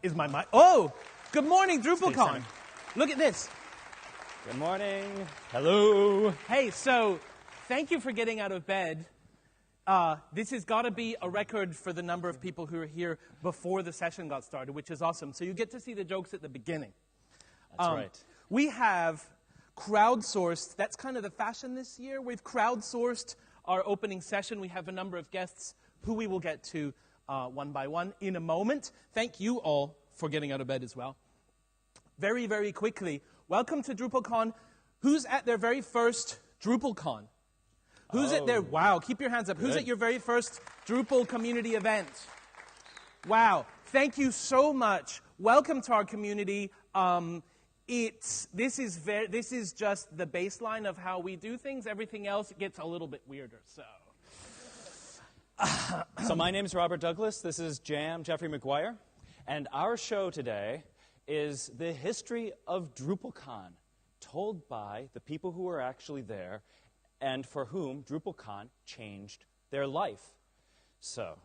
Is my mic? Oh, good morning, DrupalCon. Look at this. Good morning. Hello. Hey, so thank you for getting out of bed. This has got to be a record for the number of people who are here before the session got started, which is awesome. So you get to see the jokes at the beginning. That's right. We have crowdsourced, that's kind of the fashion this year. We've crowdsourced our opening session. We have a number of guests who we will get to one by one in a moment. Thank you all for getting out of bed as well. Very, very quickly, welcome to DrupalCon. Who's at their very first DrupalCon? Who's at their, wow, keep your hands up. Good. Who's at your very first Drupal community event? Wow, thank you so much. Welcome to our community. This is just the baseline of how we do things. Everything else gets a little bit weirder, so. So my name is Robert Douglas. This is Jeffrey McGuire. And our show today is the history of DrupalCon, told by the people who were actually there and for whom DrupalCon changed their life. So,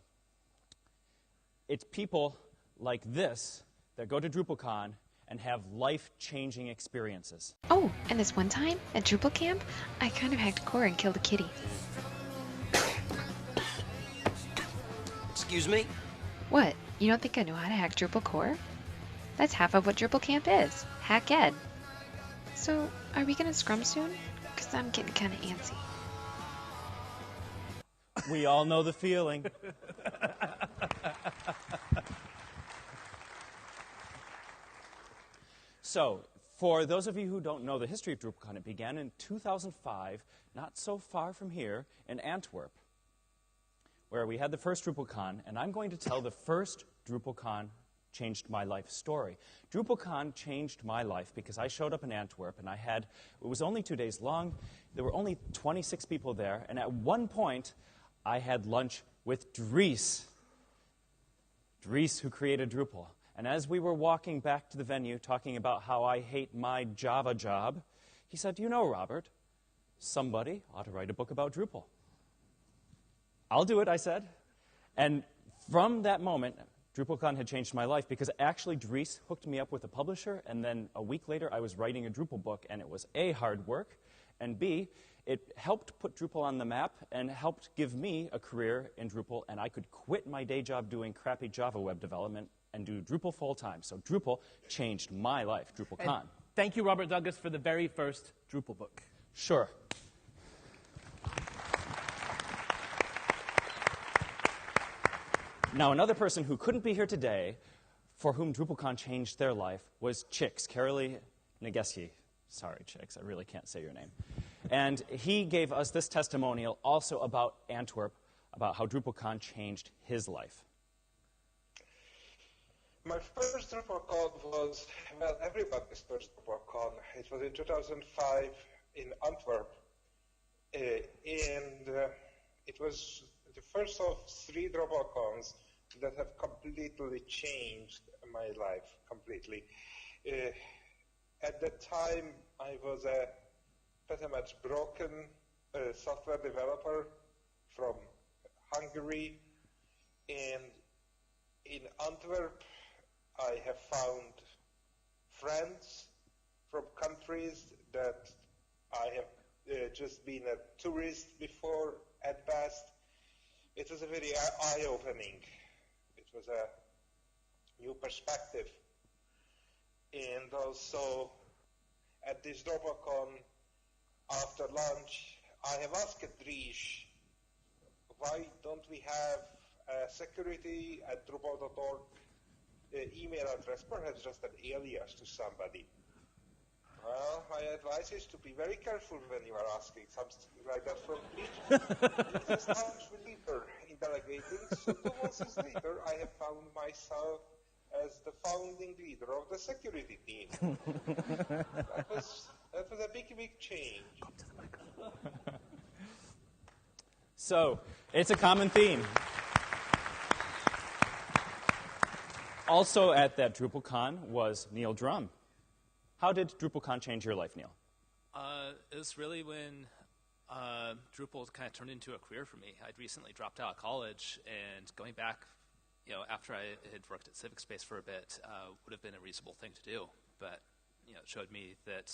it's people like this that go to DrupalCon and have life-changing experiences. Oh, and this one time at Drupal Camp, I kind of hacked core and killed a kitty. Excuse me? What? You don't think I know how to hack Drupal core? That's half of what Drupal Camp is. Hack ed. So, are we gonna scrum soon? Because I'm getting kind of antsy. We all know the feeling. So, for those of you who don't know the history of DrupalCon, it began in 2005, not so far from here, in Antwerp, where we had the first DrupalCon, and I'm going to tell the first DrupalCon changed my life story. DrupalCon changed my life because I showed up in Antwerp, and it was only 2 days long. There were only 26 people there, and at one point, I had lunch with Dries, who created Drupal. And as we were walking back to the venue, talking about how I hate my Java job, he said, "You know, Robert, somebody ought to write a book about Drupal." "I'll do it," I said. And from that moment, DrupalCon had changed my life because actually Dries hooked me up with a publisher, and then a week later I was writing a Drupal book, and it was A, hard work, and B, it helped put Drupal on the map and helped give me a career in Drupal, and I could quit my day job doing crappy Java web development and do Drupal full-time. So Drupal changed my life, DrupalCon. And thank you, Robert Douglas, for the very first Drupal book. Sure. Now, another person who couldn't be here today, for whom DrupalCon changed their life, was Chicks, Carolee Nageski. Sorry, Chicks, I really can't say your name. And he gave us this testimonial also about Antwerp, about how DrupalCon changed his life. My first DrupalCon was, well, everybody's first DrupalCon. It was in 2005 in Antwerp. And it was the first of 3 DrupalCons that have completely changed my life, completely. At that time, I was a pretty much broken software developer from Hungary. And in Antwerp, I have found friends from countries that I have just been a tourist before at best. It was a very eye-opening. It was a new perspective. And also, at this DrupalCon, after lunch, I have asked Dries, why don't we have a security at Drupal.org email address, perhaps just an alias to somebody? Well, my advice is to be very careful when you are asking something like that from Dries. It is much later in delegating, so 2 months later, I have found myself as the founding leader of the security team. That was a big, big change. So, it's a common theme. Also at that DrupalCon was Neil Drum. How did DrupalCon change your life, Neil? It was really when Drupal kind of turned into a career for me. I'd recently dropped out of college, and going back after I had worked at Civic Space for a bit, would have been a reasonable thing to do. But, it showed me that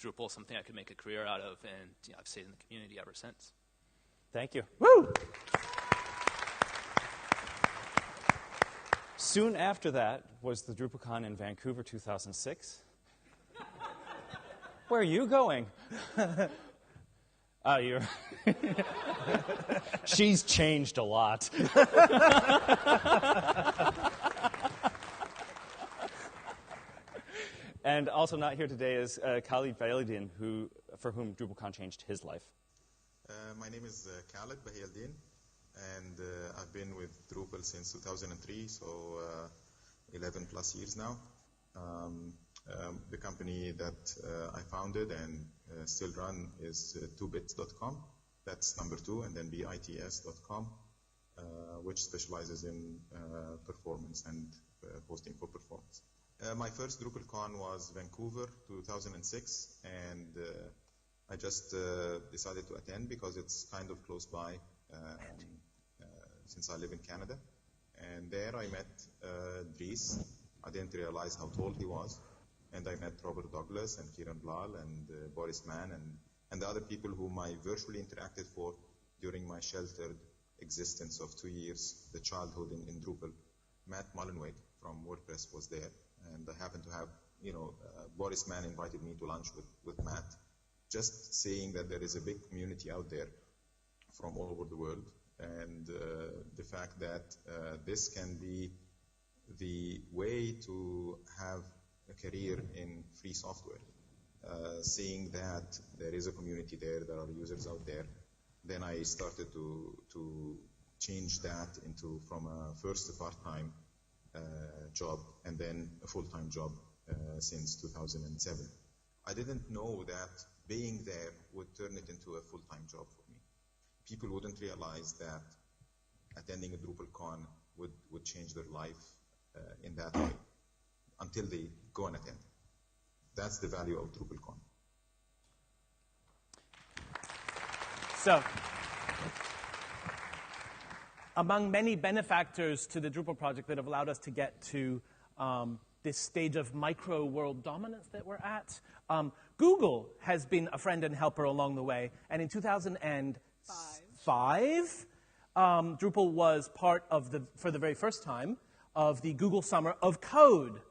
Drupal is something I could make a career out of, and I've stayed in the community ever since. Thank you. Woo! Soon after that was the DrupalCon in Vancouver 2006. Where are you going? You're She's changed a lot. And also not here today is Khalid Bahieldin, for whom DrupalCon changed his life. My name is Khalid Bahieldin, and I've been with Drupal since 2003, so 11 plus years now. The company that I founded and still run is 2bits.com. That's number 2, and then bits.com, which specializes in performance and hosting for performance. My first DrupalCon was Vancouver 2006, and I just decided to attend because it's kind of close by since I live in Canada. And there I met Dries. I didn't realize how tall he was. And I met Robert Douglas and Kieran Blal and Boris Mann and the other people whom I virtually interacted for during my sheltered existence of 2 years, the childhood in Drupal. Matt Mullenweg from WordPress was there. And I happened to have, Boris Mann invited me to lunch with Matt. Just saying that there is a big community out there from all over the world. And the fact that this can be the way to have a career in free software, seeing that there is a community there are users out there, then I started to change that from first a part-time job and then a full-time job since 2007. I didn't know that being there would turn it into a full-time job for me. People wouldn't realize that attending a DrupalCon would change their life in that way until they go and attend. That's the value of DrupalCon. So, among many benefactors to the Drupal project that have allowed us to get to this stage of micro-world dominance that we're at, Google has been a friend and helper along the way. And in 2005, Drupal was part of for the very first time, of the Google Summer of Code.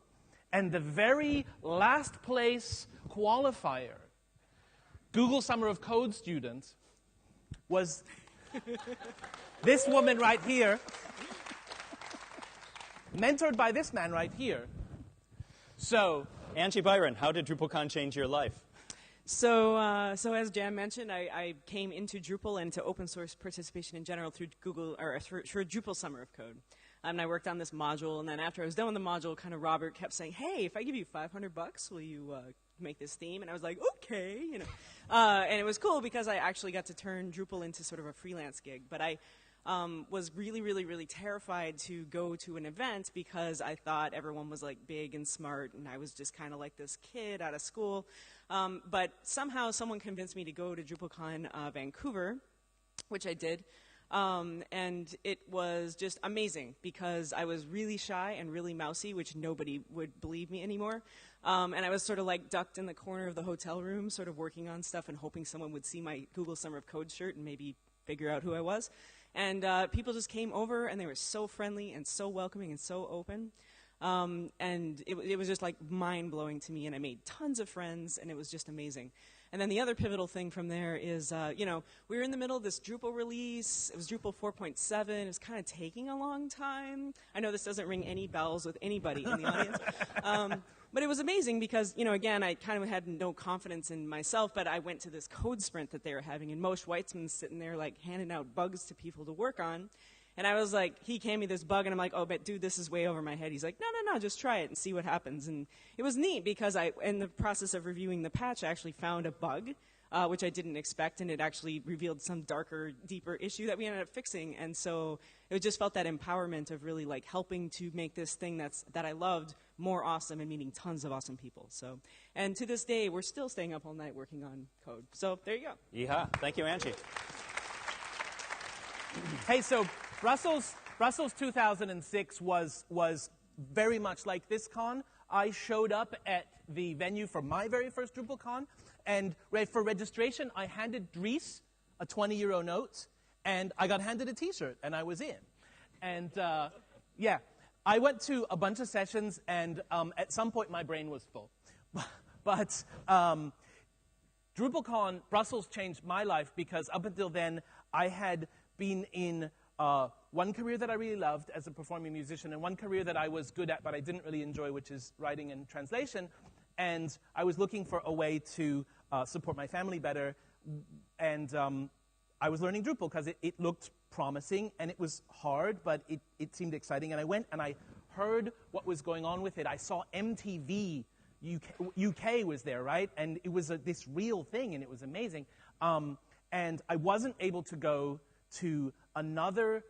And the very last place qualifier, Google Summer of Code student, was this woman right here, mentored by this man right here. So, Angie Byron, how did DrupalCon change your life? So as Jam mentioned, I came into Drupal and to open source participation in general through Google, or through Drupal Summer of Code. And I worked on this module, and then after I was done with the module, kind of Robert kept saying, "Hey, if I give you $500, will you make this theme?" And I was like, "Okay," and it was cool because I actually got to turn Drupal into sort of a freelance gig. But I was really, really, really terrified to go to an event because I thought everyone was like big and smart, and I was just kind of like this kid out of school. But somehow someone convinced me to go to DrupalCon Vancouver, which I did. And it was just amazing because I was really shy and really mousy, which nobody would believe me anymore. And I was sort of like ducked in the corner of the hotel room, sort of working on stuff and hoping someone would see my Google Summer of Code shirt and maybe figure out who I was. And people just came over, and they were so friendly and so welcoming and so open. And it was just like mind-blowing to me, and I made tons of friends, and it was just amazing. And then the other pivotal thing from there is, we were in the middle of this Drupal release. It was Drupal 4.7. It was kind of taking a long time. I know this doesn't ring any bells with anybody in the audience. But it was amazing because, again, I kind of had no confidence in myself, but I went to this code sprint that they were having, and Moshe Weitzman's sitting there, like, handing out bugs to people to work on. And I was like, he gave me this bug, and I'm like, oh, but dude, this is way over my head. He's like, no, just try it and see what happens. And it was neat because in the process of reviewing the patch, I actually found a bug, which I didn't expect, and it actually revealed some darker, deeper issue that we ended up fixing. And so it just felt that empowerment of really like helping to make this thing that I loved more awesome and meeting tons of awesome people. So, and to this day, we're still staying up all night working on code. So there you go. Yeehaw. Thank you, Angie. Hey, so Brussels Brussels 2006 was very much like this con. I showed up at the venue for my very first DrupalCon, and for registration, I handed Dries a 20-euro note, and I got handed a T-shirt, and I was in. And yeah, I went to a bunch of sessions, and at some point my brain was full. But DrupalCon Brussels changed my life because up until then, I had been in one career that I really loved as a performing musician and one career that I was good at but I didn't really enjoy, which is writing and translation. And I was looking for a way to support my family better. And I was learning Drupal because it looked promising and it was hard, but it seemed exciting. And I went and I heard what was going on with it. I saw MTV UK was there, right? And it was this real thing, and it was amazing. And I wasn't able to go to another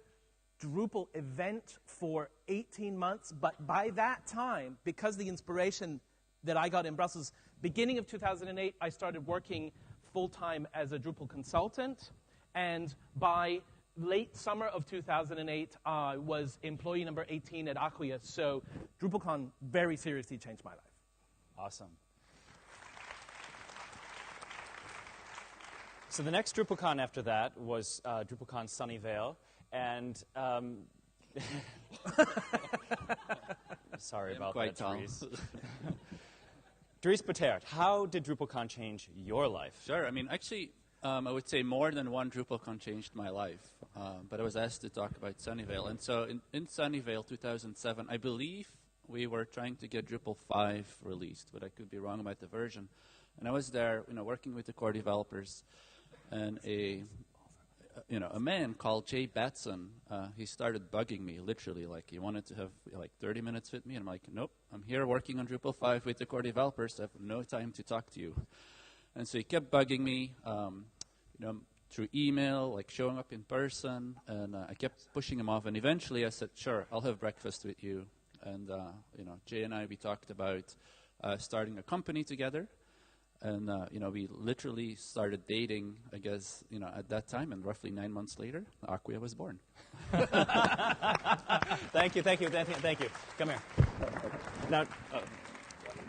Drupal event for 18 months, but by that time, because the inspiration that I got in Brussels, beginning of 2008, I started working full-time as a Drupal consultant, and by late summer of 2008, I was employee number 18 at Acquia, so DrupalCon very seriously changed my life. Awesome. So the next DrupalCon after that was DrupalCon Sunnyvale, and sorry about that, Dries. Dries Botert, how did DrupalCon change your life? Sure. I mean, actually, I would say more than one DrupalCon changed my life. But I was asked to talk about Sunnyvale. And so in Sunnyvale 2007, I believe we were trying to get Drupal 5 released, but I could be wrong about the version. And I was there, working with the core developers, and a man called Jay Batson, he started bugging me, literally, like he wanted to have like 30 minutes with me, and I'm like, nope, I'm here working on Drupal 5 with the core developers, I have no time to talk to you. And so he kept bugging me, through email, like showing up in person, and I kept pushing him off, and eventually I said, sure, I'll have breakfast with you. And, Jay and I, we talked about starting a company together. And, we literally started dating, I guess, at that time. And roughly 9 months later, Acquia was born. Thank you. Come here. Now,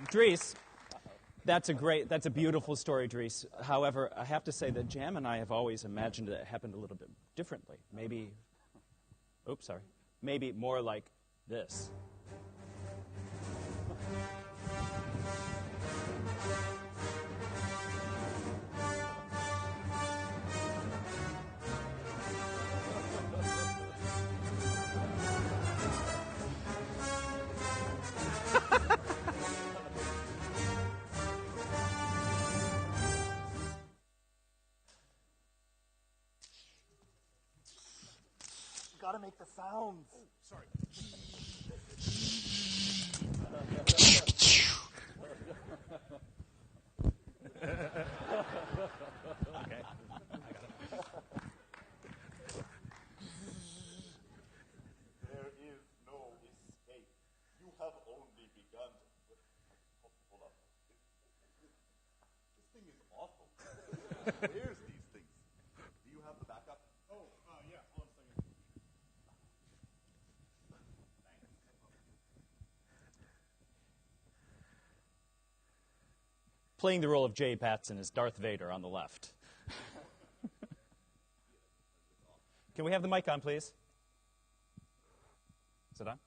Dries, that's a beautiful story, Dries. However, I have to say that Jam and I have always imagined that it happened a little bit differently. Maybe more like this. Gotta make the sounds. Oh, sorry. Okay. I got it. There is no escape. You have only begun. Hold up. This thing is awful. Where's these things? Do you have the backup? Oh, yeah. Hold on a second. Playing the role of Jay Batson is Darth Vader on the left. Can we have the mic on, please? Is it on?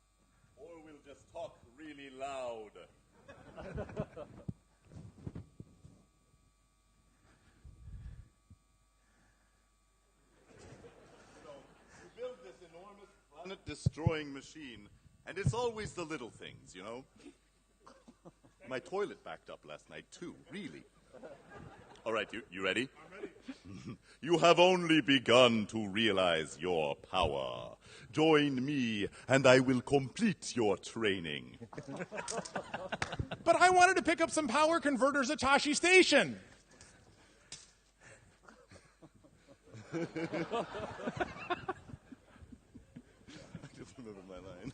Or we'll just talk really loud. So, you build this enormous planet-destroying machine, and it's always the little things, My toilet backed up last night, too, really. All right, you ready? I'm ready. You have only begun to realize your power. Join me, and I will complete your training. But I wanted to pick up some power converters at Tashi Station. I just remembered my line.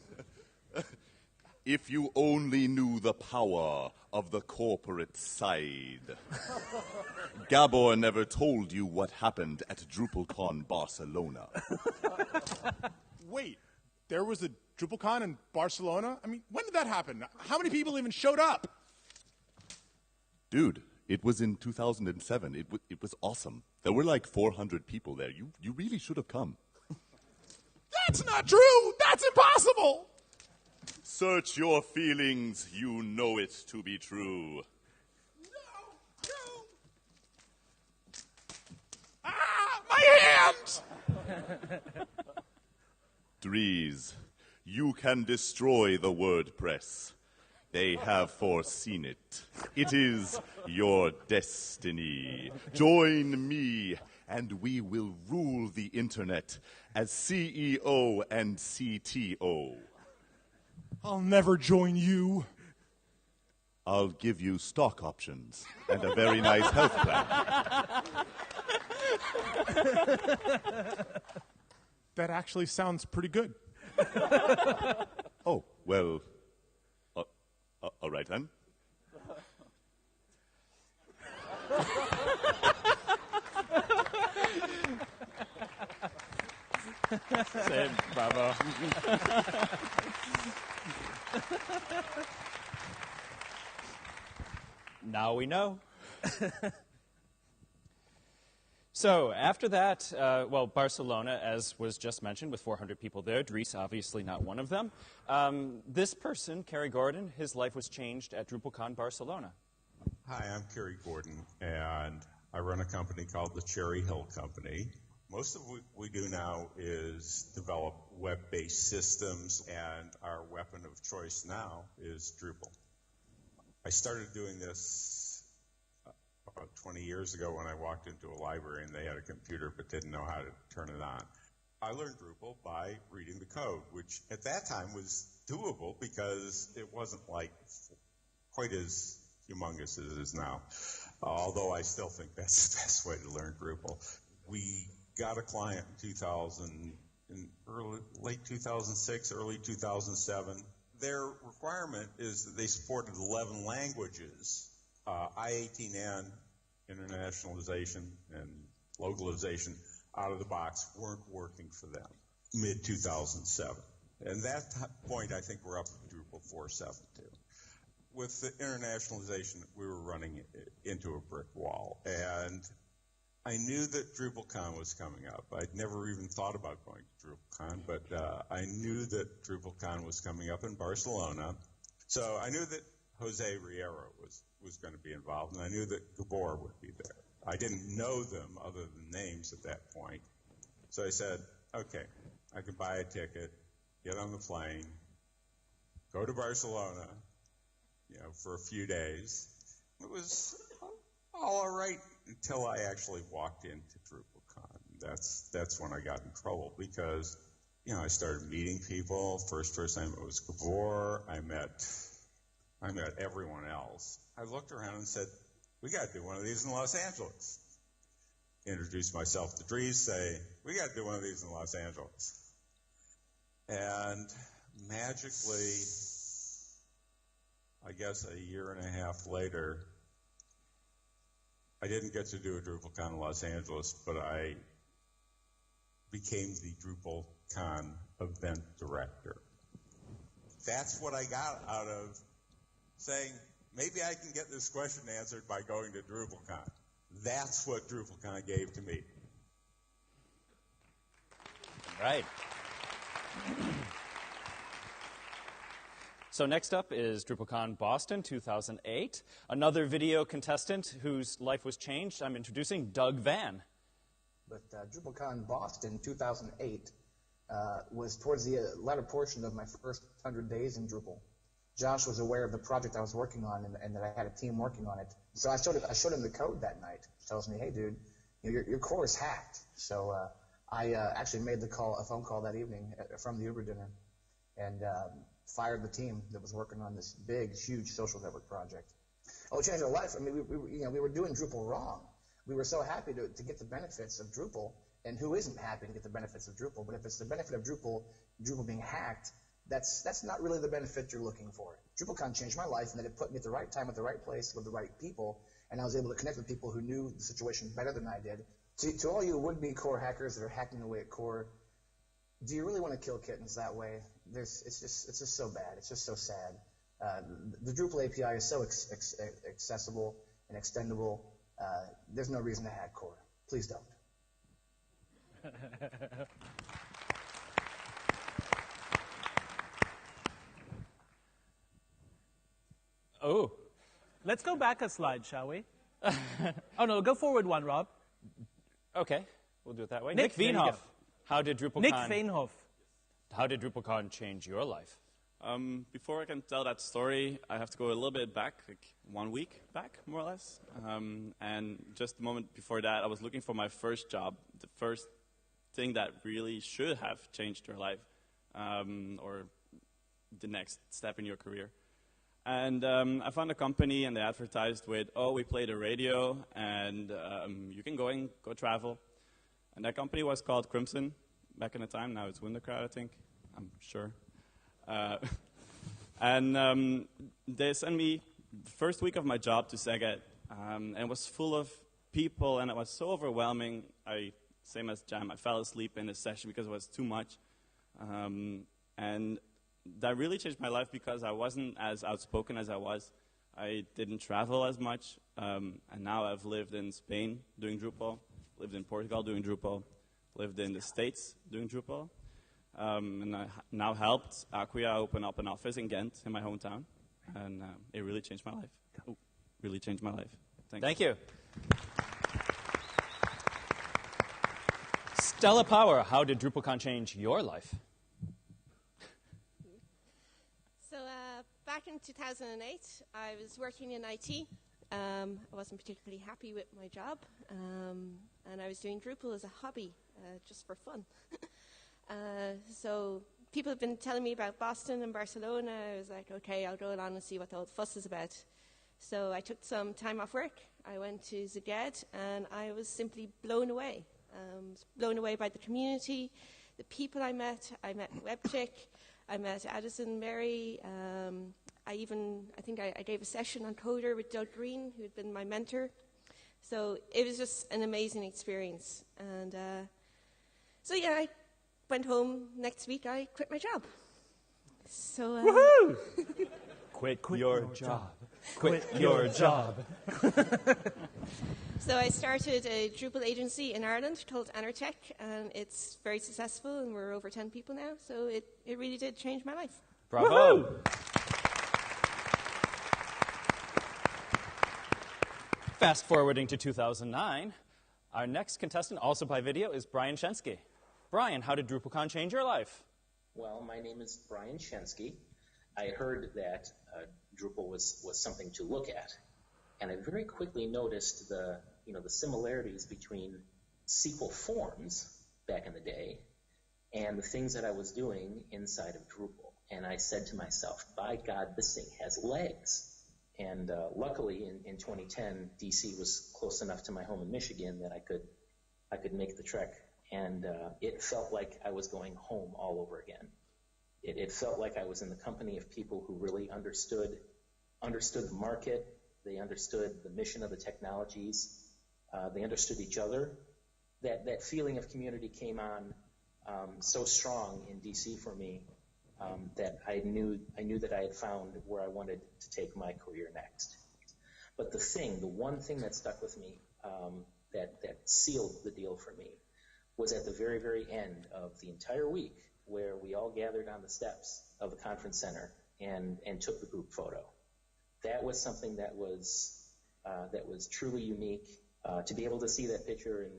If you only knew the power of the corporate side. Gabor never told you what happened at DrupalCon Barcelona. Wait, there was a DrupalCon in Barcelona? I mean, when did that happen? How many people even showed up? Dude, it was in 2007. It was awesome. There were like 400 people there. You really should have come. That's not true! That's impossible! Search your feelings. You know it to be true. No! Ah! My hands! Dries, you can destroy the WordPress. They have foreseen it. It is your destiny. Join me, and we will rule the internet as CEO and CTO. I'll never join you. I'll give you stock options and a very nice health plan. That actually sounds pretty good. Oh, well, all right then. Say bravo. Now we know. So after that, well, Barcelona, as was just mentioned, with 400 people there, Dries obviously not one of them. This person, Kerry Gordon, his life was changed at DrupalCon Barcelona. Hi, I'm Kerry Gordon, and I run a company called the Cherry Hill Company. Most of what we do now is develop web-based systems, and our weapon of choice now is Drupal. I started doing this about 20 years ago when I walked into a library and they had a computer but didn't know how to turn it on. I learned Drupal by reading the code, which at that time was doable because it wasn't like quite as humongous as it is now, although I still think that's the best way to learn Drupal. We got a client in late 2006, early 2007. Their requirement is that they supported 11 languages. I-18N, internationalization and localization out of the box weren't working for them mid-2007. And that point, I think we're up to Drupal 4.7 too. With the internationalization, we were running into a brick wall. And I knew that DrupalCon was coming up. I'd never even thought about going to DrupalCon, but I knew that DrupalCon was coming up in Barcelona. So I knew that Jose Riera was going to be involved, and I knew that Gabor would be there. I didn't know them other than names at that point. So I said, okay, I can buy a ticket, get on the plane, go to Barcelona, for a few days. It was all right until I actually walked into DrupalCon. That's when I got in trouble because, I started meeting people. First time it was Gabor. I met everyone else. I looked around and said, we got to do one of these in Los Angeles. Introduced myself to Dries, say, we got to do one of these in Los Angeles. And magically, I guess a year and a half later, I didn't get to do a DrupalCon in Los Angeles, but I became the DrupalCon event director. That's what I got out of saying, maybe I can get this question answered by going to DrupalCon. That's what DrupalCon gave to me. Right. So next up is DrupalCon Boston 2008. Another video contestant whose life was changed. I'm introducing Doug Van. But DrupalCon Boston 2008 was towards the latter portion of my first 100 days in Drupal. Josh was aware of the project I was working on and that I had a team working on it. So I showed him the code that night. He tells me, hey, dude, your core is hacked. So I actually made a phone call that evening from the Uber dinner and fired the team that was working on this big, huge social network project. Oh, it changed our life. I mean, we were doing Drupal wrong. We were so happy to get the benefits of Drupal, and who isn't happy to get the benefits of Drupal? But if it's the benefit of Drupal being hacked, that's not really the benefit you're looking for. DrupalCon changed my life, and that it put me at the right time, at the right place, with the right people, and I was able to connect with people who knew the situation better than I did. To all you would-be core hackers that are hacking away at core, do you really want to kill kittens that way? It's just so bad. It's just so sad. The Drupal API is so accessible and extendable. There's no reason to hack core. Please don't. Oh. Let's go back a slide, shall we? Oh, no, go forward one, Rob. Okay, we'll do it that way. Nick, there you go. How did DrupalCon... Nick Veenhoff. How did DrupalCon change your life? Before I can tell that story, I have to go a little bit back, like 1 week back, more or less. And just a moment before that, I was looking for my first job, the first thing that really should have changed your life, or the next step in your career. And I found a company, and they advertised with, oh, we play the radio, and you can go travel. And that company was called Crimson back in the time. Now it's Wunderkraut, I think. I'm sure. And they sent me the first week of my job to Szeged, and it was full of people, and it was so overwhelming. Same as Jam, I fell asleep in the session because it was too much. And that really changed my life because I wasn't as outspoken as I was. I didn't travel as much, and now I've lived in Spain doing Drupal, lived in Portugal doing Drupal, lived in the States doing Drupal, and I now helped Acquia open up an office in Ghent, in my hometown, and it really changed my life. Oh, really changed my life. Thank you. Stella Power, how did DrupalCon change your life? So back in 2008, I was working in IT. I wasn't particularly happy with my job, and I was doing Drupal as a hobby, just for fun. So people have been telling me about Boston and Barcelona. I was like, okay, I'll go along and see what the whole fuss is about. So I took some time off work. I went to Szeged, and I was simply blown away. Blown away by the community, the people I met. I met Webchick, I met Addison Mary. I think I gave a session on Coder with Doug Green, who had been my mentor. So it was just an amazing experience. And so yeah, I went home. Next week, I quit my job. So woohoo! Quit your job. Quit your job. So I started a Drupal agency in Ireland called Anertech, and it's very successful, and we're over 10 people now. So it really did change my life. Bravo! Fast forwarding to 2009, our next contestant, also by video, is Brian Shensky. Brian, how did DrupalCon change your life? Well, my name is Brian Shensky. I heard that Drupal was something to look at, and I very quickly noticed the similarities between SQL forms back in the day and the things that I was doing inside of Drupal. And I said to myself, by God, this thing has legs. And luckily, in 2010, DC was close enough to my home in Michigan that I could make the trek, and it felt like I was going home all over again. It felt like I was in the company of people who really understood the market. They understood the mission of the technologies. They understood each other. That feeling of community came on so strong in DC for me that I knew that I had found where I wanted to take my career next. But the one thing that stuck with me, that sealed the deal for me, was at the very, very end of the entire week, where we all gathered on the steps of the conference center and took the group photo. That was something that was truly unique. To be able to see that picture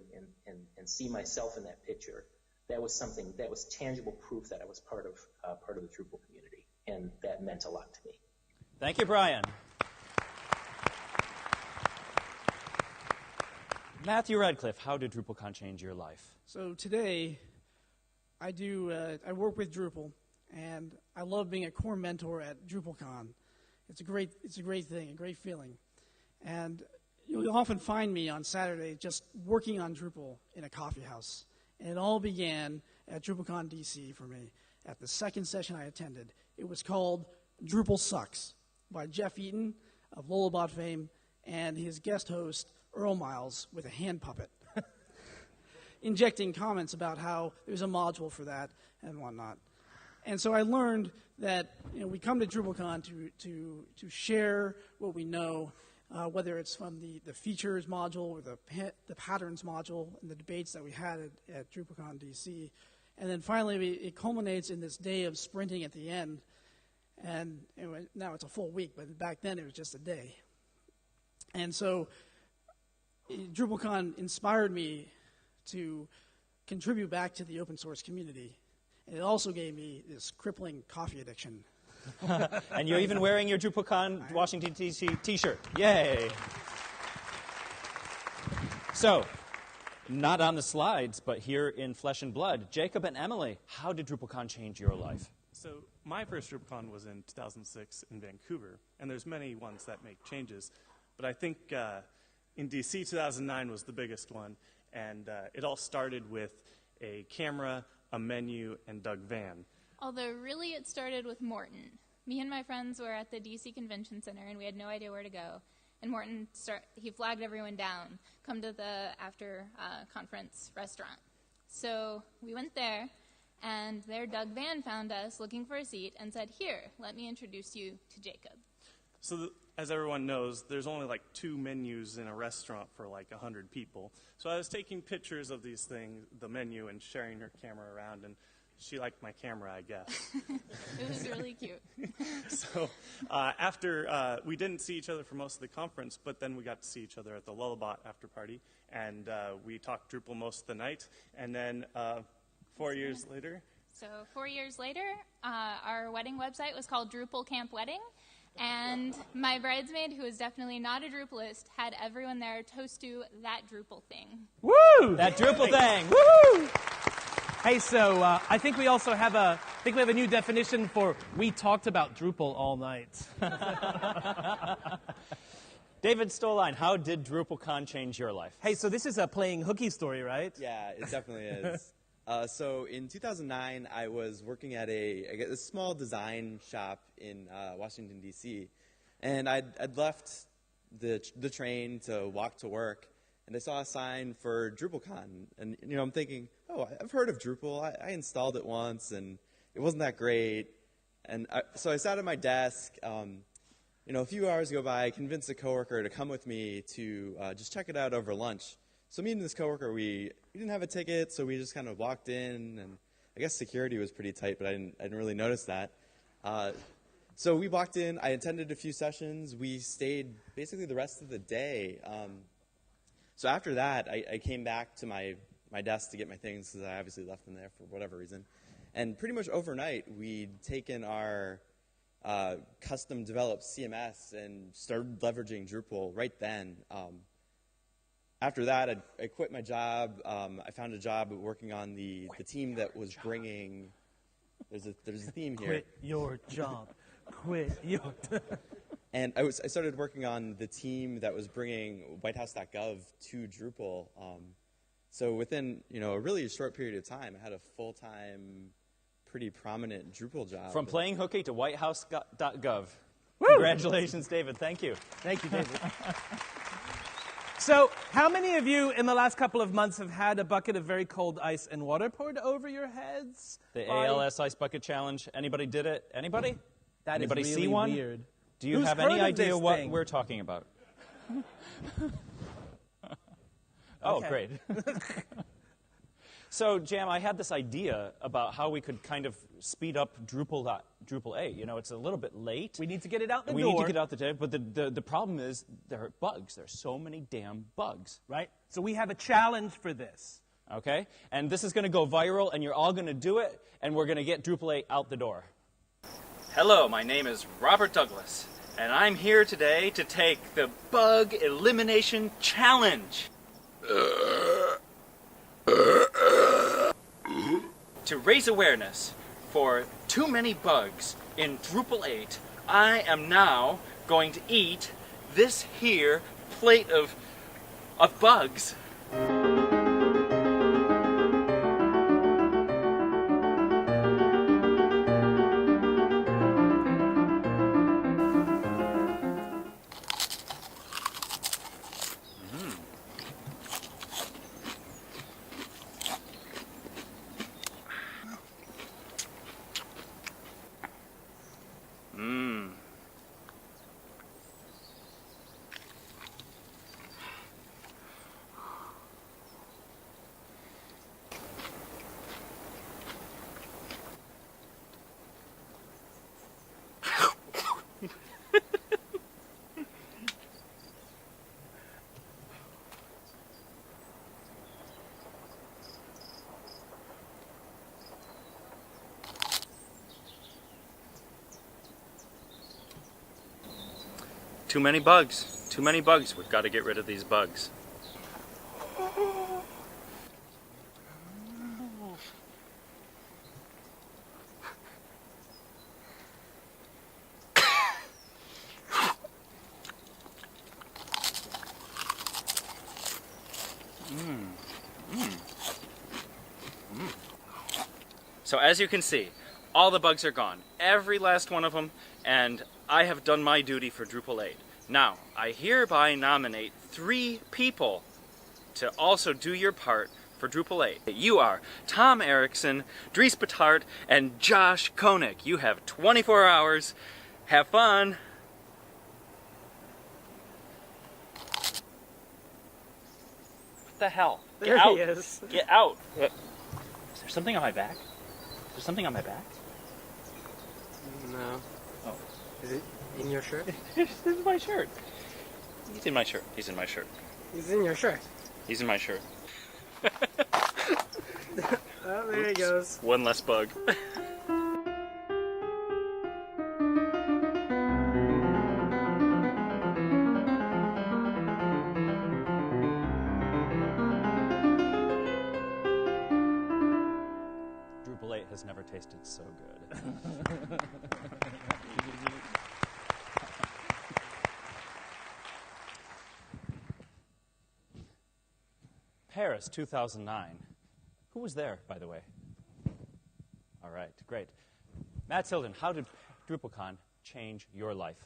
and see myself in that picture, that was something that was tangible proof that I was part of the Drupal community, and that meant a lot to me. Thank you, Brian. Matthew Radcliffe, how did DrupalCon change your life? So today, I work with Drupal, and I love being a core mentor at DrupalCon. It's a great thing, a great feeling. And you'll often find me on Saturday just working on Drupal in a coffee house. And it all began at DrupalCon DC for me, at the second session I attended. It was called Drupal Sucks by Jeff Eaton of Lullabot fame and his guest host, Earl Miles, with a hand puppet. injecting comments about how there's a module for that and whatnot. And so I learned that we come to DrupalCon to share what we know, whether it's from the features module or the patterns module and the debates that we had at DrupalCon DC. And then finally, it culminates in this day of sprinting at the end. And now it's a full week, but back then it was just a day. And so DrupalCon inspired me to contribute back to the open source community. And it also gave me this crippling coffee addiction. And you're even wearing your DrupalCon Washington, D.C. t-shirt. Yay. So, not on the slides, but here in flesh and blood, Jacob and Emily, how did DrupalCon change your life? So my first DrupalCon was in 2006 in Vancouver, and there's many ones that make changes. But I think in DC, 2009 was the biggest one, and it all started with a camera, a menu, and Doug Van. Although really it started with Morton. Me and my friends were at the DC Convention Center, and we had no idea where to go. And Morton, he flagged everyone down, come to the after conference restaurant. So we went there, and there Doug Van found us looking for a seat and said, "Here, let me introduce you to Jacob." So as everyone knows, there's only like 2 menus in a restaurant for like 100 people. So I was taking pictures of these things, the menu, and sharing her camera around, and she liked my camera, I guess. It was really cute. So after, we didn't see each other for most of the conference, but then we got to see each other at the Lullabot after party, and we talked Drupal most of the night, and then 4 years later. So 4 years later, our wedding website was called Drupal Camp Wedding, and my bridesmaid, who is definitely not a Drupalist, had everyone there toast to that Drupal thing. Woo! That Drupal thing. Woohoo! Hey, so I think we also have a new definition for "we talked about Drupal all night." David Stoline, how did DrupalCon change your life? Hey, so this is a playing hooky story, right? Yeah, it definitely is. So in 2009, I was working at a small design shop in Washington, D.C., and I'd left the train to walk to work, and I saw a sign for DrupalCon, and I'm thinking, oh, I've heard of Drupal. I installed it once, and it wasn't that great. And so I sat at my desk. A few hours go by. I convinced a coworker to come with me to just check it out over lunch. So me and this coworker, we didn't have a ticket, so we just kind of walked in, and I guess security was pretty tight, but I didn't really notice that. So we walked in. I attended a few sessions. We stayed basically the rest of the day. So after that, I came back to my desk to get my things, because I obviously left them there for whatever reason. And pretty much overnight, we'd taken our custom-developed CMS and started leveraging Drupal right then. After that, I quit my job. I found a job working on the team that was bringing. There's a theme here. Quit your job. Quit your. And I started working on the team that was bringing WhiteHouse.gov to Drupal. So within a really short period of time, I had a full-time, pretty prominent Drupal job. From playing hooky to WhiteHouse.gov. Woo! Congratulations, David. Thank you. Thank you, David. So, how many of you in the last couple of months have had a bucket of very cold ice and water poured over your heads? The ALS Ice Bucket Challenge. Anybody did it? Anybody? That Anybody is really see one? weird. Do you Who's have heard any of idea this what thing? we're talking about? Oh, Okay. great. So, Jam, I had this idea about how we could kind of speed up Drupal 8. It's a little bit late. We need to get it out the door. We need to get out the door, but the problem is there are bugs. There's so many damn bugs. Right? So we have a challenge for this. Okay? And this is going to go viral, and you're all going to do it, and we're going to get Drupal 8 out the door. Hello, my name is Robert Douglas, and I'm here today to take the Bug Elimination Challenge. To raise awareness for too many bugs in Drupal 8, I am now going to eat this here plate of bugs. Too many bugs. Too many bugs. We've got to get rid of these bugs. So as you can see, all the bugs are gone, every last one of them, and I have done my duty for Drupal 8. Now, I hereby nominate 3 people to also do your part for Drupal 8. You are Tom Erickson, Dries Betart, and Josh Koenig. You have 24 hours. Have fun. What the hell? Get out. There he is. Get out. Is there something on my back? Is there something on my back? No. Oh. Is it in your shirt? This is my shirt. He's in my shirt. He's in my shirt. He's in your shirt. He's in my shirt. Oh, there he goes. One less bug. Drupal 8 has never tasted so good. Paris 2009. Who was there, by the way? All right, great. Matt Tilden, how did DrupalCon change your life?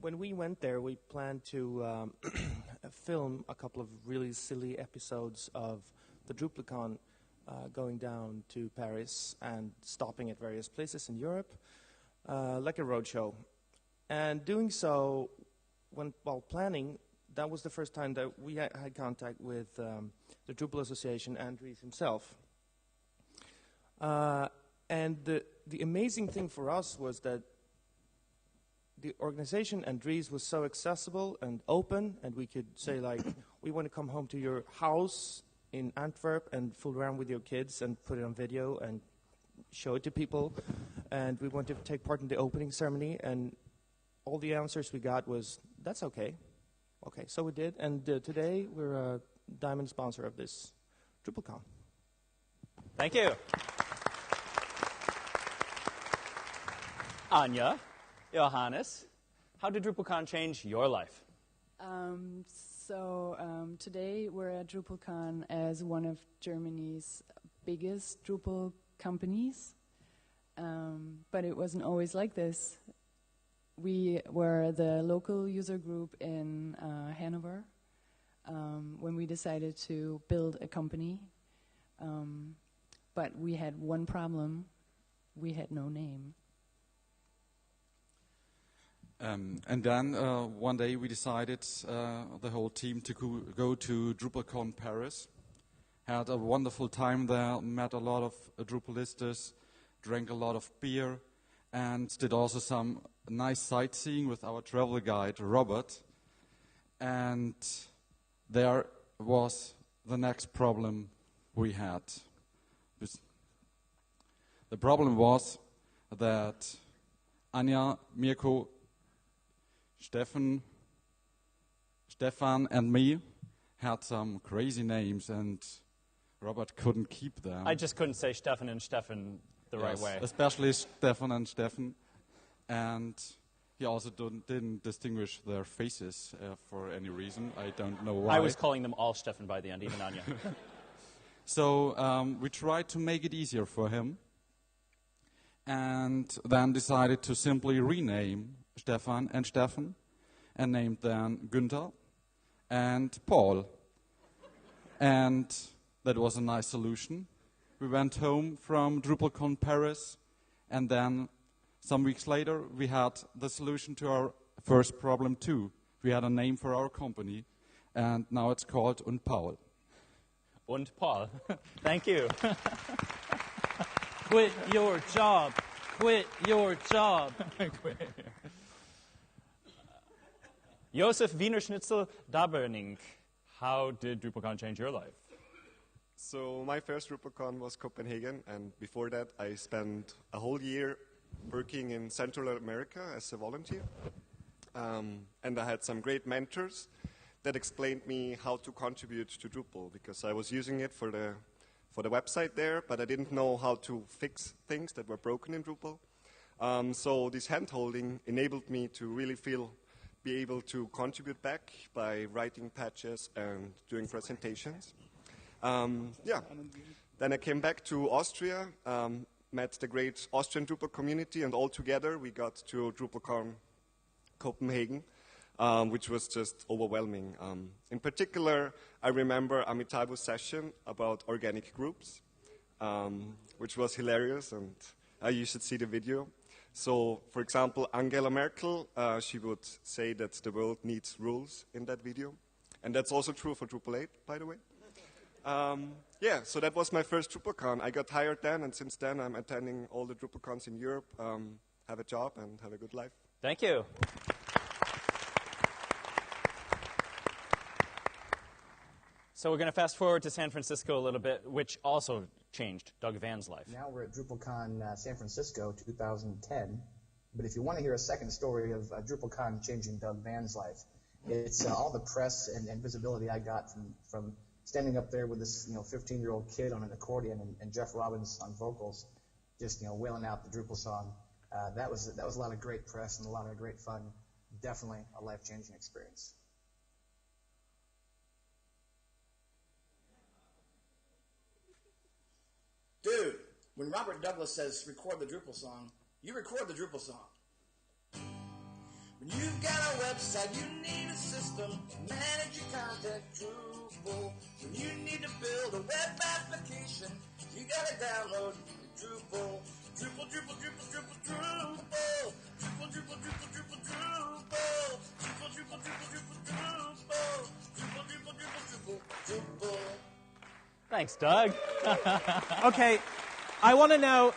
When we went there, we planned to film a couple of really silly episodes of the DrupalCon going down to Paris and stopping at various places in Europe, like a roadshow. And doing so, while planning, that was the first time that we had contact with the Drupal Association and Dries himself. And the amazing thing for us was that the organization and Dries was so accessible and open, and we could say, like, we want to come home to your house in Antwerp and fool around with your kids and put it on video and show it to people. And we want to take part in the opening ceremony, and all the answers we got was, that's okay. Okay, so we did, and today we're a diamond sponsor of this DrupalCon. Thank you. Anya, Johannes, how did DrupalCon change your life? Today we're at DrupalCon as one of Germany's biggest Drupal companies, but it wasn't always like this. We were the local user group in Hanover when we decided to build a company, but we had one problem: we had no name. And then one day we decided, the whole team, to go to DrupalCon Paris. Had a wonderful time there, met a lot of Drupalistas, drank a lot of beer, and did also some nice sightseeing with our travel guide, Robert. And there was the next problem we had. The problem was that Anja, Mirko, Stefan, and me had some crazy names, and Robert couldn't keep them. I just couldn't say Stefan and Stefan the right way. Especially Stefan and Stefan. And he also didn't distinguish their faces for any reason. I don't know why. I was calling them all Stefan by the end, even Anya. So we tried to make it easier for him, and then decided to simply rename Stefan and named then Günther and Paul. And that was a nice solution. We went home from DrupalCon Paris, and then some weeks later we had the solution to our first problem too. We had a name for our company, and now it's called Und Paul. Und Paul. Thank you. Quit your job. Quit your job. Josef Wiener-Schnitzel Daberning, how did DrupalCon change your life? So my first DrupalCon was Copenhagen, and before that I spent a whole year working in Central America as a volunteer. and I had some great mentors that explained me how to contribute to Drupal, because I was using it for the website there, but I didn't know how to fix things that were broken in Drupal. So this hand-holding enabled me to really be able to contribute back by writing patches and doing presentations. Yeah. Then I came back to Austria, met the great Austrian Drupal community, and all together we got to DrupalCon Copenhagen, which was just overwhelming. In particular, I remember Amitabh's session about organic groups, which was hilarious, and you should see the video. So, for example, Angela Merkel, she would say that the world needs rules in that video. And that's also true for Drupal 8, by the way. Yeah, so that was my first DrupalCon. I got hired then, and since then I'm attending all the DrupalCons in Europe, have a job, and have a good life. Thank you. So we're going to fast forward to San Francisco a little bit, which also changed Doug Van's life. Now we're at DrupalCon San Francisco 2010. But if you want to hear a second story of DrupalCon changing Doug Van's life, it's all the press and visibility I got from standing up there with this 15-year-old kid on an accordion and Jeff Robbins on vocals, just wailing out the Drupal song. That was a lot of great press and a lot of great fun. Definitely a life-changing experience. Dude, when Robert Douglas says record the Drupal song, you record the Drupal song. When you've got a website, you need a system to manage your content, Drupal. When you need to build a web application, you gotta download Drupal. Drupal, Drupal, Drupal, Drupal, Drupal. Drupal, Drupal, Drupal, Drupal, Drupal. Drupal, Drupal, Drupal, Drupal, Drupal. Drupal, Drupal, Drupal, Drupal, Drupal. Thanks, Doug. Okay, I want to know,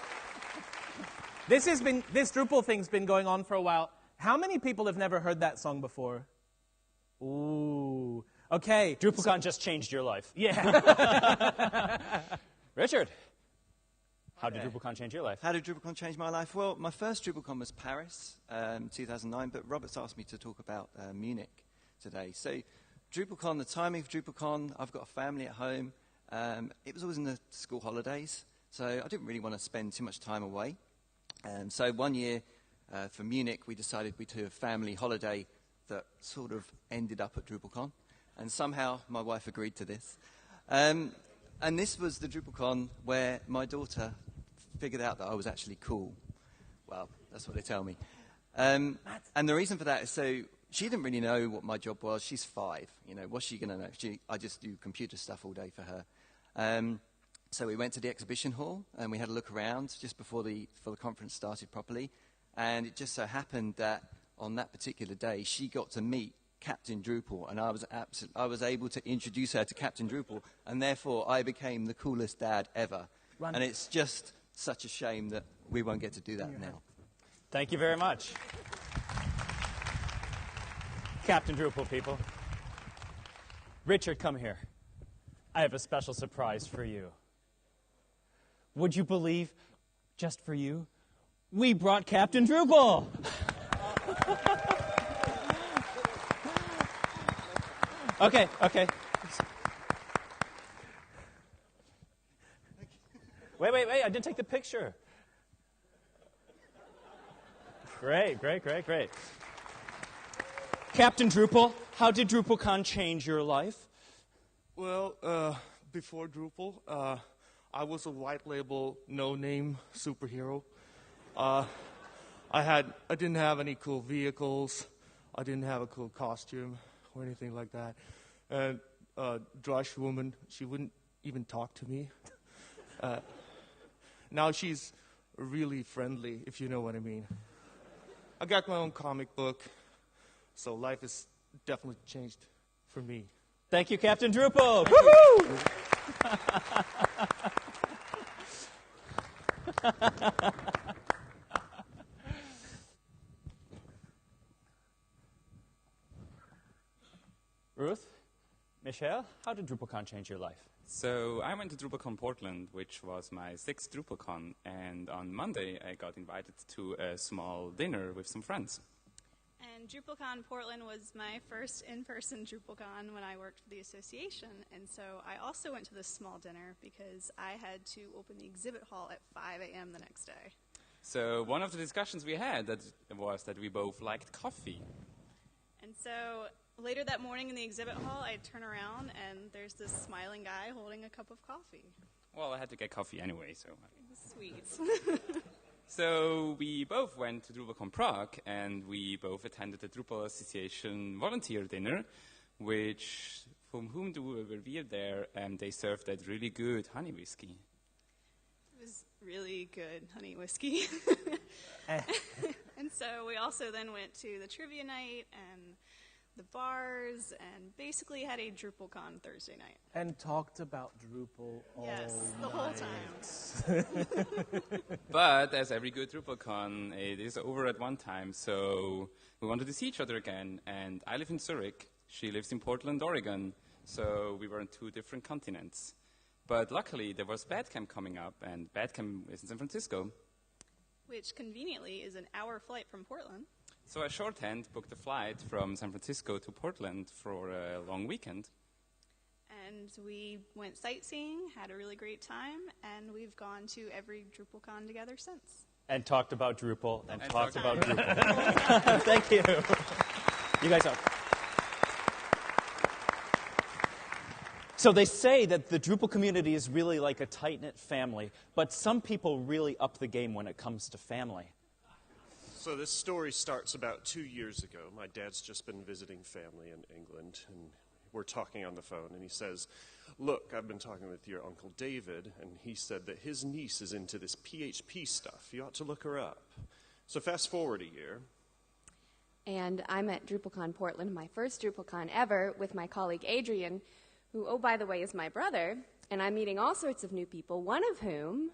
this Drupal thing's been going on for a while. How many people have never heard that song before? Ooh, okay. DrupalCon just changed your life. Yeah. Richard, how did DrupalCon change your life? How did DrupalCon change my life? Well, my first DrupalCon was Paris, 2009, but Robert's asked me to talk about Munich today. So DrupalCon, the timing of DrupalCon, I've got a family at home. It was always in the school holidays, so I didn't really want to spend too much time away. So one year for Munich, we decided we'd do a family holiday that sort of ended up at DrupalCon, and somehow my wife agreed to this. And this was the DrupalCon where my daughter figured out that I was actually cool. Well, that's what they tell me. And the reason for that is so she didn't really know what my job was. She's 5. What's she going to know? I just do computer stuff all day for her. So we went to the exhibition hall and we had a look around just before the conference started properly. And it just so happened that on that particular day, she got to meet Captain Drupal, and I was able to introduce her to Captain Drupal, and therefore I became the coolest dad ever. And it's just such a shame that we won't get to do that now. Thank you very much. Captain Drupal, people. Richard, come here. I have a special surprise for you. Would you believe, just for you, we brought Captain Drupal! Okay. Wait, I didn't take the picture. Great. Captain Drupal, how did DrupalCon change your life? Well, before Drupal, I was a white label, no-name superhero. I didn't have any cool vehicles. I didn't have a cool costume or anything like that. And Drush woman, she wouldn't even talk to me. Now she's really friendly, if you know what I mean. I got my own comic book, so life has definitely changed for me. Thank you, Captain Drupal. Woohoo! Ruth, Michelle, how did DrupalCon change your life? So I went to DrupalCon Portland, which was my 6th DrupalCon, and on Monday I got invited to a small dinner with some friends. And DrupalCon Portland was my first in-person DrupalCon when I worked for the association, and so I also went to this small dinner because I had to open the exhibit hall at 5 a.m. the next day. So one of the discussions we had was that we both liked coffee. And so later that morning in the exhibit hall, I turn around and there's this smiling guy holding a cup of coffee. Well, I had to get coffee anyway, so. Sweet. So we both went to DrupalCon Prague, and we both attended the Drupal Association volunteer dinner, which, from whom were we there, they served that really good honey whiskey. It was really good honey whiskey. And so we also then went to the trivia night and the bars, and basically had a DrupalCon Thursday night. And talked about Drupal all the whole time. But as every good DrupalCon, it is over at one time, so we wanted to see each other again. And I live in Zurich, she lives in Portland, Oregon, so we were on 2 different continents. But luckily, there was Bad Camp coming up, and Bad Camp is in San Francisco. Which conveniently is an hour flight from Portland. So I shorthand booked a flight from San Francisco to Portland for a long weekend. And we went sightseeing, had a really great time, and we've gone to every DrupalCon together since. And talked about Drupal, and talked about about Drupal. Thank you. You guys are. So they say that the Drupal community is really like a tight-knit family, but some people really up the game when it comes to family. So this story starts about 2 years ago. My dad's just been visiting family in England, and we're talking on the phone, and he says, look, I've been talking with your Uncle David, and he said that his niece is into this PHP stuff. You ought to look her up. So fast forward a year. And I'm at DrupalCon Portland, my first DrupalCon ever, with my colleague Adrian, who, oh, by the way, is my brother, and I'm meeting all sorts of new people, one of whom...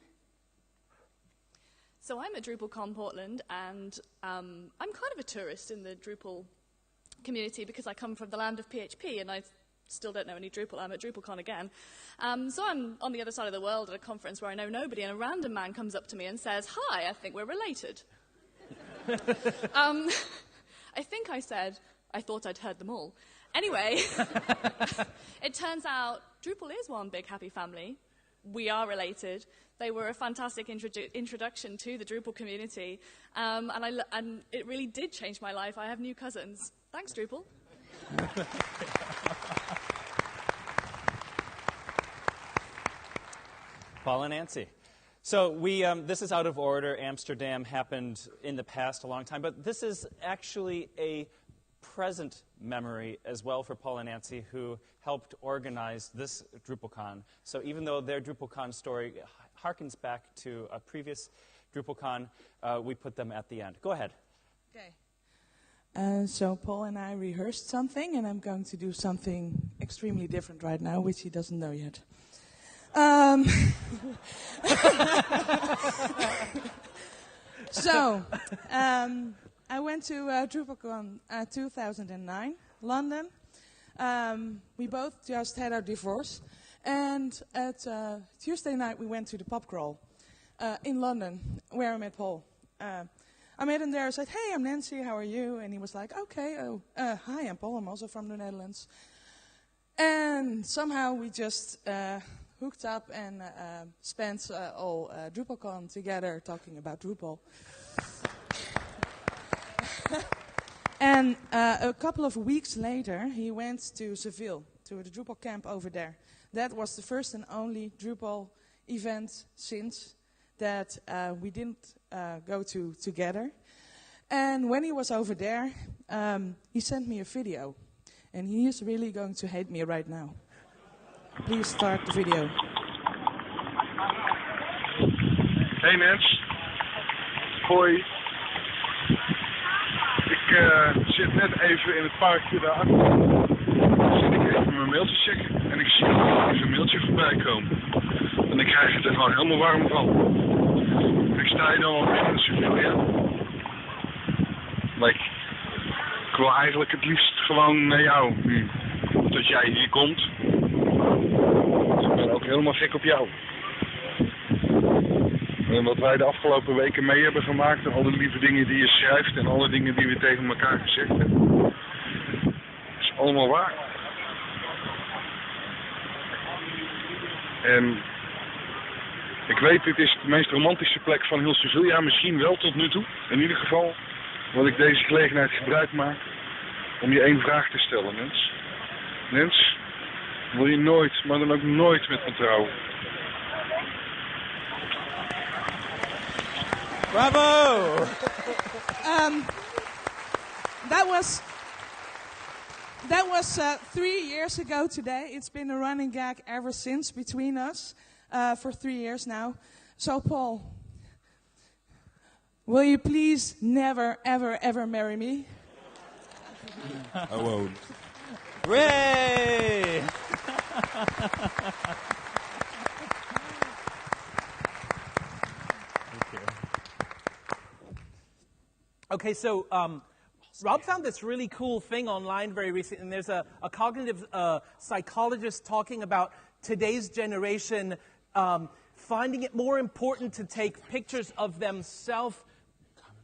So I'm at DrupalCon Portland, and I'm kind of a tourist in the Drupal community because I come from the land of PHP, and I still don't know any Drupal. I'm at DrupalCon again. So I'm on the other side of the world at a conference where I know nobody, and a random man comes up to me and says, hi, I think we're related. I think I said, I thought I'd heard them all. Anyway, it turns out Drupal is one big happy family. We are related. They were a fantastic introduction to the Drupal community, and it really did change my life. I have new cousins. Thanks, Drupal. Paul and Nancy. So this is out of order. Amsterdam happened in the past a long time, but this is actually a present memory as well for Paul and Nancy, who helped organize this DrupalCon. So even though their DrupalCon story harkens back to a previous DrupalCon, we put them at the end. Go ahead. Okay. So Paul and I rehearsed something, and I'm going to do something extremely different right now, which he doesn't know yet. So, I went to DrupalCon 2009, London. We both just had our divorce. And at Tuesday night, we went to the pub crawl in London, where I met Paul. I met him there. I said, hey, I'm Nancy, how are you? And he was like, okay, hi, I'm Paul, I'm also from the Netherlands. And somehow we just hooked up and spent all DrupalCon together talking about Drupal. And a couple of weeks later, he went to Seville, to the Drupal Camp over there. That was the first and only Drupal event since that we didn't go to together. And when he was over there, he sent me a video. And he is really going to hate me right now. Please start the video. Hey Nens. Hoi. Ik zit net even in het parkje daarachter. Zit ik even mijn mailtje checken en ik zie even een mailtje voorbij komen. En ik krijg het er gewoon helemaal warm van. Ik sta hier dan al binnen in Sevilla. Like, ik wil eigenlijk het liefst gewoon naar jou nu. Dat jij hier komt. Ik ben ook helemaal gek op jou. Wat wij de afgelopen weken mee hebben gemaakt en alle lieve dingen die je schrijft en alle dingen die we tegen elkaar gezegd hebben. Is allemaal waar. En ik weet, dit is de meest romantische plek van heel Sevilla, misschien wel tot nu toe. In ieder geval wil ik deze gelegenheid gebruik maken om je één vraag te stellen, Nens. Nens, wil je nooit, maar dan ook nooit met me trouwen? Bravo! That was 3 years ago today. It's been a running gag ever since between us for 3 years now. So, Paul, will you please never, ever, ever marry me? I won't. Hooray! Okay, so Rob found this really cool thing online very recently, and there's a cognitive psychologist talking about today's generation finding it more important to take pictures of themselves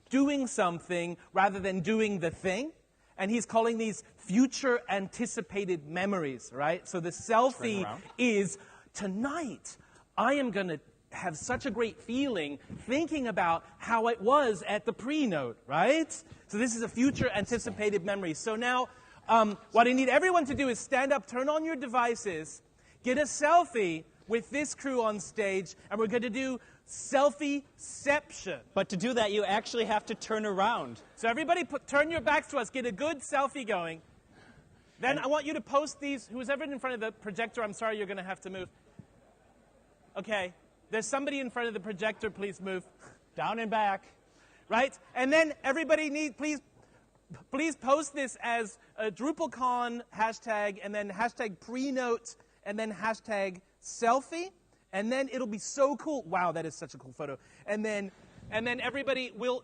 doing something rather than doing the thing. And he's calling these future anticipated memories, right? So the selfie is, tonight, I am going to have such a great feeling thinking about how it was at the Prenote, right? So this is a future anticipated memory. So now, what I need everyone to do is stand up, turn on your devices, get a selfie with this crew on stage, and we're going to do Selfieception. But to do that, you actually have to turn around. So everybody turn your backs to us, get a good selfie going. Then I want you to post these. Who's ever in front of the projector, I'm sorry, you're going to have to move. Okay. There's somebody in front of the projector, please move. Down and back. Right? And then everybody please post this as a DrupalCon hashtag, and then hashtag Prenote, and then hashtag selfie. And then it'll be so cool. Wow, that is such a cool photo. And then everybody will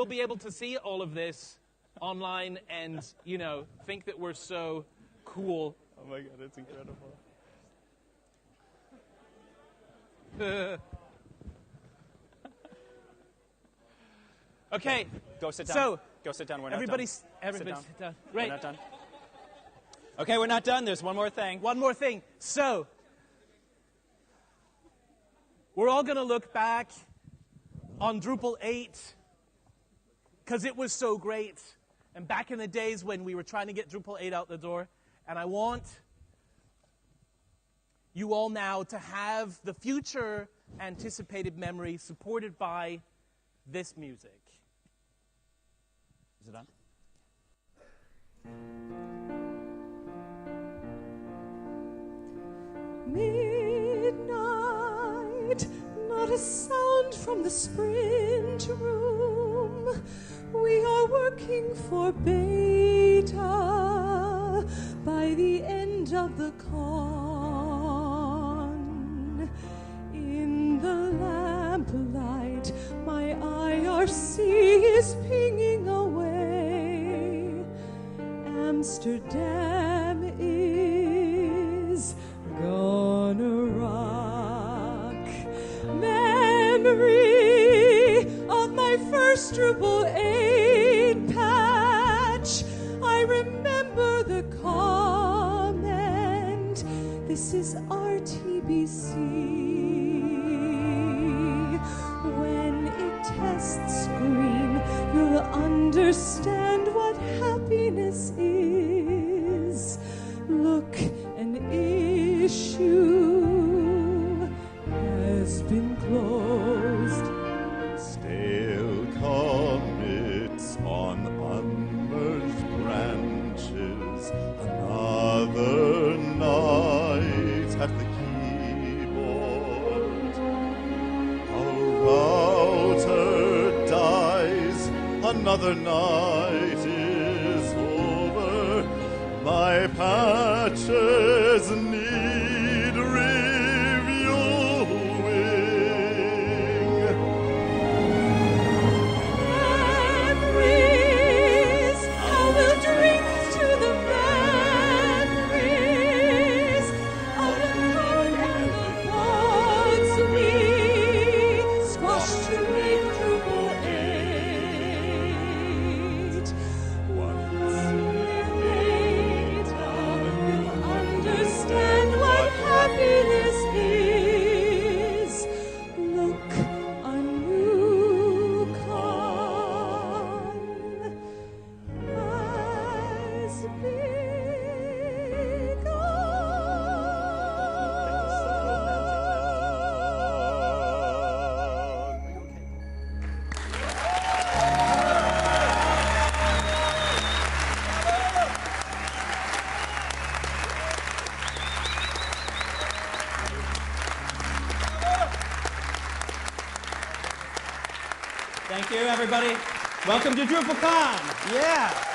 be able to see all of this online and, you know, think that we're so cool. Oh my God, that's incredible. Okay. Go sit down. So, go sit down. We're not everybody done. sit down. Right. We're not done. Okay, we're not done. There's one more thing. One more thing. So, we're all going to look back on Drupal 8 because it was so great. And back in the days when we were trying to get Drupal 8 out the door. And I want you all now to have the future anticipated memory supported by this music. Is it on? Midnight, not a sound from the sprint room. We are working for beta by the end of the con. In the lamplight, my IRC is pinging away. Amsterdam is gonna rock. Memory of my first Drupal 8 patch. I remember the comment, this is RTBC. When it tests green, you'll understand what happiness is. Look, an issue has been closed. Stale commits on unmerged branches. Another night at the keyboard. A router dies. Another night is over. My patches need reviewing. Memories, I will drink to the memories of the crowd and the gods we you, everybody. Welcome to DrupalCon. Yeah.